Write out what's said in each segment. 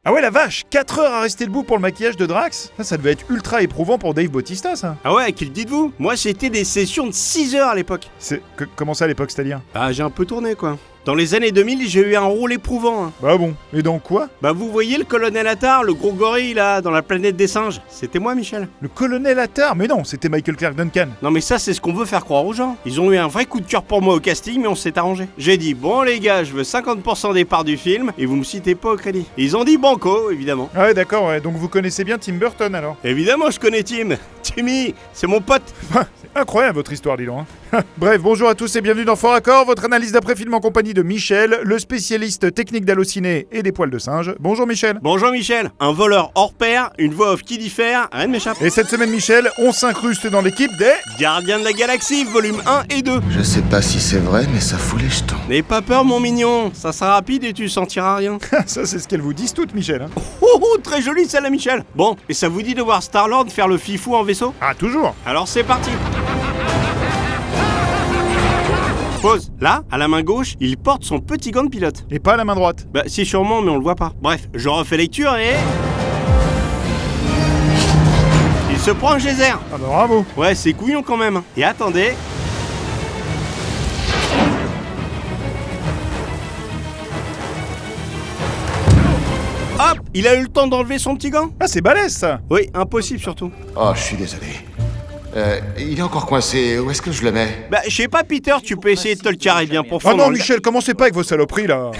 Ah ouais, la vache, 4 heures à rester debout pour le maquillage de Drax? Ça devait être ultra éprouvant pour Dave Bautista, ça. Ah ouais, qui le dites-vous? Moi, c'était des sessions de 6 heures à l'époque. Comment ça à l'époque, c'est-à-dire? Bah, j'ai un peu tourné, quoi. Dans les années 2000, j'ai eu un rôle éprouvant. Bah bon, et dans quoi? Bah, vous voyez le colonel Attar, le gros gorille, là, dans la planète des singes? C'était moi, Michel. Le colonel Attar? Mais non, c'était Michael Clark Duncan. Non, mais ça, c'est ce qu'on veut faire croire aux gens. Ils ont eu un vrai coup de cœur pour moi au casting, mais on s'est arrangé. J'ai dit, bon, les gars, je veux 50% des parts du film, et vous me citez pas au crédit. Ils ont dit banco, évidemment. Ah ouais, d'accord, ouais. Donc vous connaissez bien Tim Burton, alors? Évidemment, je connais Tim. Timmy, c'est mon pote. C'est incroyable, votre histoire, dis donc, hein. Bref, bonjour à tous et bienvenue dans Fort Accord, votre analyse d'après-film en compagnie de Michel, le spécialiste technique d'halluciné et des poils de singe. Bonjour Michel. Bonjour Michel. Un voleur hors pair, une voix off qui diffère, rien ne m'échappe. Et cette semaine, Michel, on s'incruste dans l'équipe des... Gardiens de la Galaxie, volume 1 et 2. Je sais pas si c'est vrai, mais ça fout les jetons. N'aie pas peur, mon mignon. Ça sera rapide et tu sentiras rien. Ça, c'est ce qu'elles vous disent toutes, Michel. Hein. Oh, très jolie celle-là, Michel. Bon, et ça vous dit de voir Star-Lord faire le fifou en vaisseau? Ah, toujours. Alors c'est parti. Pause. Là, à la main gauche, il porte son petit gant de pilote. Et pas à la main droite. Bah si sûrement, mais on le voit pas. Bref, je refais lecture et... il se prend un geyser. Ah bah bravo. Ouais, c'est couillon quand même. Et attendez... hop, il a eu le temps d'enlever son petit gant. Ah, c'est balèze, ça. Oui, impossible surtout. Oh, je suis désolé. Il est encore coincé. Où est-ce que je le mets? Bah, je sais pas, Peter, tu peux essayer de te le carrer bien pour Ah fond. non, Michel, commencez pas avec vos saloperies, là.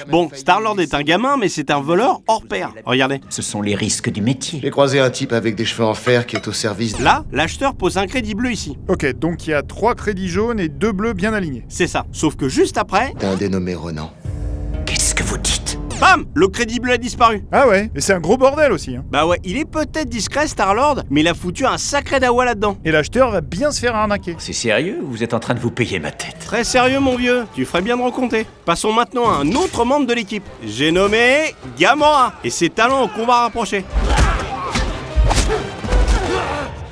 Bon, Star-Lord est un gamin, mais c'est un voleur hors pair. Regardez. Ce sont les risques du métier. J'ai croisé un type avec des cheveux en fer qui est au service de... Là, l'acheteur pose un crédit bleu ici. Ok, donc il y a 3 crédits jaunes et 2 bleus bien alignés. C'est ça. Sauf que juste après, d'un dénommé Ronan. Qu'est-ce que vous dites? bam, le crédit bleu a disparu. Ah ouais, et c'est un gros bordel aussi, hein. Bah ouais, il est peut-être discret, Star-Lord, mais il a foutu un sacré dawa là-dedans. Et l'acheteur va bien se faire arnaquer. C'est sérieux ou vous êtes en train de vous payer ma tête? Très sérieux, mon vieux, tu ferais bien de recompter. Passons maintenant à un autre membre de l'équipe. J'ai nommé Gamora, et ses talents au combat rapproché.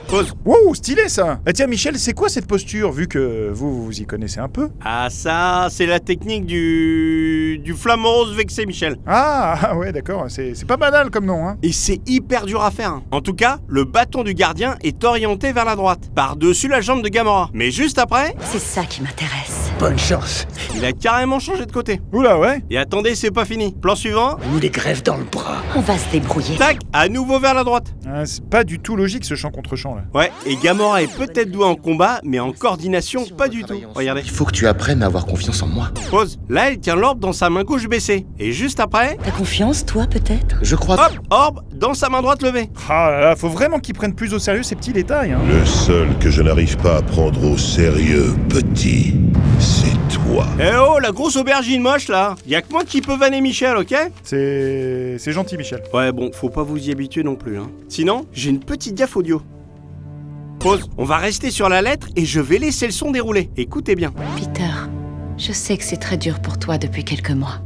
Pause. Wow, stylé ça. Ah tiens Michel, c'est quoi cette posture, vu que vous y connaissez un peu? Ah ça, c'est la technique du flamant rose vexé, Michel. Ah ouais, d'accord, c'est pas banal comme nom, hein. Et c'est hyper dur à faire. En tout cas, le bâton du gardien est orienté vers la droite, par-dessus la jambe de Gamora. Mais juste après, C'est ça qui m'intéresse. Bonne chance. il a carrément changé de côté. Oula, ouais. Et attendez, c'est pas fini. Plan suivant, Ou des greffes dans le bras. On va se débrouiller. tac, à nouveau vers la droite. Ah, c'est pas du tout logique ce chant contre chant là. Ouais, et Gamora est peut-être doué en combat, mais en coordination, pas du tout. Regardez. Il faut que tu apprennes à avoir confiance en moi. Pause. Là, il tient l'orbe dans sa main gauche baissée. Et juste après, T'as confiance, toi, peut-être? Je crois... hop, orbe dans sa main droite levée. Ah là là, faut vraiment qu'ils prennent plus au sérieux ces petits détails, hein. Le seul que je n'arrive pas à prendre au sérieux, petit, c'est toi. Eh oh, la grosse aubergine moche là. Y'a que moi qui peux vanner Michel, ok? C'est gentil Michel. Ouais, bon, faut pas vous y habituer non plus, hein. Sinon, j'ai une petite gaffe audio. Pause. On va rester sur la lettre et je vais laisser le son dérouler. Écoutez bien. Peter, je sais que c'est très dur pour toi depuis quelques mois.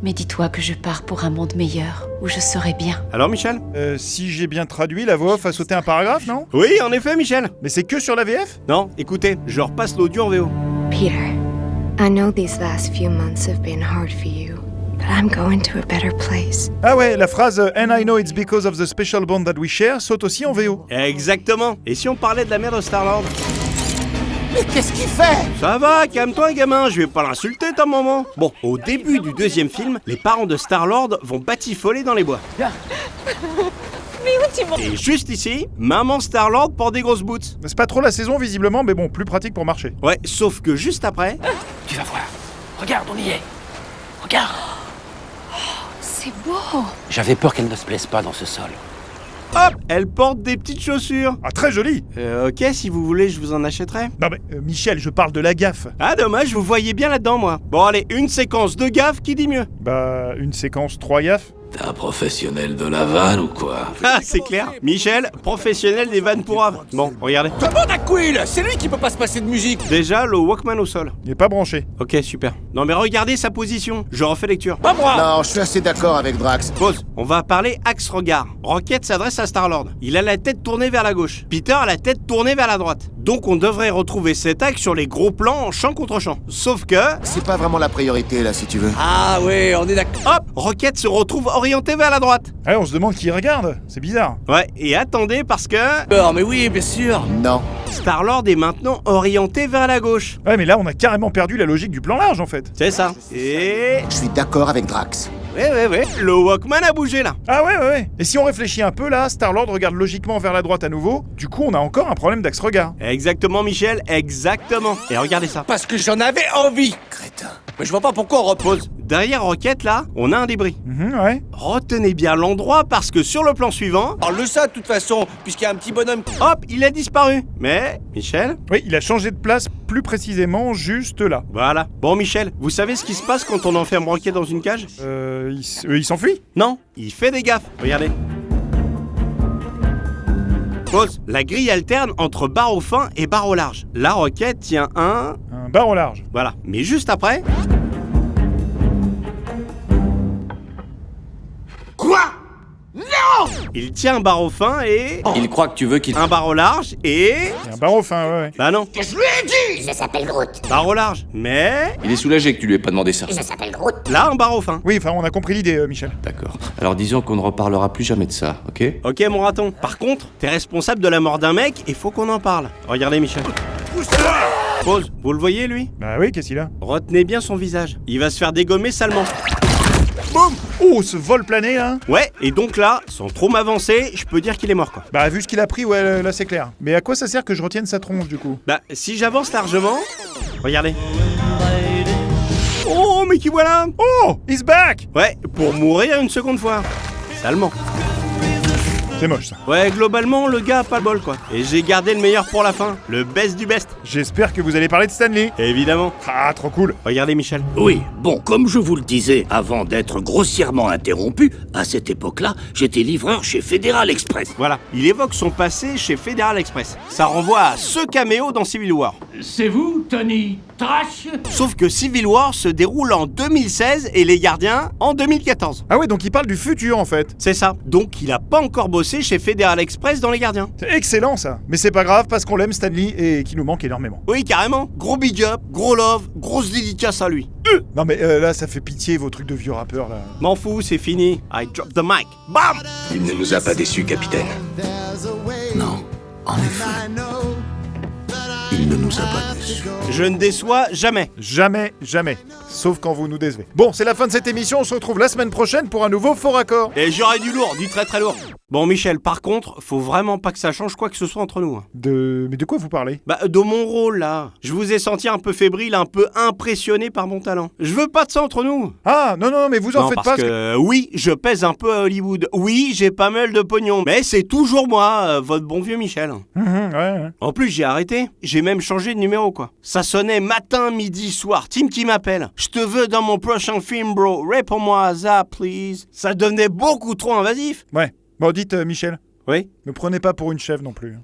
Mais dis-toi que je pars pour un monde meilleur, où je serai bien. Alors, Michel? Si j'ai bien traduit, la voix off a sauté un paragraphe, non? Oui, en effet, Michel. Mais c'est que sur la VF? Non, écoutez, je repasse l'audio en VO. Peter, I know these last few months have been hard for you, but I'm going to a better place. Ah ouais, la phrase « And I know it's because of the special bond that we share » saute aussi en VO. Exactement. Et si on parlait de la mère de Star-Lord? Mais qu'est-ce qu'il fait? Ça va, calme-toi, gamin, je vais pas l'insulter, ta maman. Bon, au début du deuxième film, les parents de Star-Lord vont batifoler dans les bois. Et juste ici, maman Star-Lord porte des grosses boots. C'est pas trop la saison visiblement, mais bon, plus pratique pour marcher. Ouais, sauf que juste après, Tu vas voir. Regarde, on y est. Regarde. C'est beau! J'avais peur qu'elle ne se plaise pas dans ce sol. hop, elle porte des petites chaussures. Ah, très joli. Ok, si vous voulez, je vous en achèterai. Non mais, Michel, je parle de la gaffe. Ah, dommage, vous voyez bien là-dedans, moi. Bon, allez, une séquence de gaffe, qui dit mieux? Bah, une séquence 3 gaffes. T'es un professionnel de la vanne ou quoi? Ah, c'est clair. Michel, professionnel des vannes pour Ave. Bon, regardez. Comment Quill? C'est lui qui peut pas se passer de musique. Déjà, le Walkman au sol. Il est pas branché. Ok, super. Non mais regardez sa position. Je refais lecture. Pas moi. Non, je suis assez d'accord avec Drax. Pause. On va parler axe regard. Rocket s'adresse à Star-Lord. Il a la tête tournée vers la gauche. Peter a la tête tournée vers la droite. Donc on devrait retrouver cet axe sur les gros plans champ contre champ. Sauf que, C'est pas vraiment la priorité, là, si tu veux. Ah ouais, on est d'accord. hop, Rocket se retrouve orienté vers la droite. Ah, on se demande qui regarde, c'est bizarre. Ouais, et attendez parce que Mais oui, bien sûr. Non. Star-Lord est maintenant orienté vers la gauche. Ouais, mais là, on a carrément perdu la logique du plan large, en fait. C'est ça. Et Je suis d'accord avec Drax. ouais. Le Walkman a bougé là. Ah ouais. Et si on réfléchit un peu, là, Star-Lord regarde logiquement vers la droite à nouveau. Du coup, on a encore un problème d'axe-regard. Exactement, Michel, exactement. Et regardez ça. Parce que j'en avais envie. Crétin. Mais je vois pas pourquoi on repose. Derrière Rocket là, on a un débris. Ouais. Retenez bien l'endroit parce que sur le plan suivant, Parle de ça de toute façon, puisqu'il y a un petit bonhomme. hop, il a disparu. Mais, Michel, Oui, il a changé de place plus précisément juste là. voilà. Bon, Michel, vous savez ce qui se passe quand on enferme Rocket dans une cage? Il s'enfuit. Non, il fait des gaffes. Regardez. Pause. La grille alterne entre barreaux fins et barreaux larges. La Rocket tient un... Un bar au large. Voilà. Mais juste après... Quoi? Il tient un barreau fin et... Il croit que tu veux qu'il... Un barreau large et... Il y a un barreau fin, ouais. Bah non, Je lui ai dit. Je s'appelle Groot. barreau large. Mais... Il est soulagé que tu lui aies pas demandé ça. Je s'appelle Groot. Là, un barreau fin. Oui, enfin, on a compris l'idée, Michel. D'accord. Alors disons qu'on ne reparlera plus jamais de ça, ok? Ok, mon raton. Par contre, t'es responsable de la mort d'un mec et faut qu'on en parle. Regardez, Michel. Pause. Vous le voyez, lui? Bah oui, qu'est-ce qu'il a? Retenez bien son visage. Il va se faire dégommer salement. Boum! Oh, ce vol plané, là. Ouais, et donc là, sans trop m'avancer, je peux dire qu'il est mort, quoi. Bah, vu ce qu'il a pris, ouais, là, c'est clair. Mais à quoi ça sert que je retienne sa tronche, du coup? Bah, si j'avance largement... Regardez. Oh, mais qui voilà! Oh, he's back. Ouais, pour mourir une seconde fois. Salement. C'est moche, ça. Ouais, globalement, le gars a pas le bol, quoi. Et j'ai gardé le meilleur pour la fin. Le best du best. J'espère que vous allez parler de Stanley. Évidemment. Ah, trop cool. Regardez, Michel. Oui, bon, comme je vous le disais avant d'être grossièrement interrompu, à cette époque-là, j'étais livreur chez Federal Express. Voilà. Il évoque son passé chez Federal Express. Ça renvoie à ce caméo dans Civil War. C'est vous, Tony Trash? Sauf que Civil War se déroule en 2016 et Les Gardiens en 2014. Ah ouais, donc il parle du futur, en fait. C'est ça. Donc il a pas encore bossé chez Federal Express dans Les Gardiens. C'est excellent, ça. Mais c'est pas grave, parce qu'on l'aime, Stanley, et qu'il nous manque énormément. Oui, carrément. Gros big up, gros love, grosse dédicace à lui. Non, mais là, ça fait pitié, vos trucs de vieux rappeurs, là. M'en fous, c'est fini. I drop the mic. Bam! Il ne nous a pas déçus, capitaine. Non, en effet. Il ne nous a pas déçus. Je ne déçois jamais. Jamais. Sauf quand vous nous décevez. Bon, c'est la fin de cette émission, on se retrouve la semaine prochaine pour un nouveau Faux Raccord. Et j'aurai du lourd, du très très lourd. Bon, Michel, par contre, faut vraiment pas que ça change quoi que ce soit entre nous. Hein. Mais de quoi vous parlez? Bah, de mon rôle, là. Je vous ai senti un peu fébrile, un peu impressionné par mon talent. Je veux pas de ça entre nous. Ah, non, mais vous en Non, faites parce pas. que oui, je pèse un peu à Hollywood. Oui, j'ai pas mal de pognon. Mais c'est toujours moi, votre bon vieux Michel. Ouais. En plus, j'ai arrêté. J'ai même changé de numéro, quoi. Ça sonnait matin, midi, soir. Tim qui m'appelle. Je te veux dans mon prochain film, bro. Réponds-moi à ça, please. Ça devenait beaucoup trop invasif. Ouais. Bon, dites, Michel, Oui. me prenez pas pour une chèvre non plus.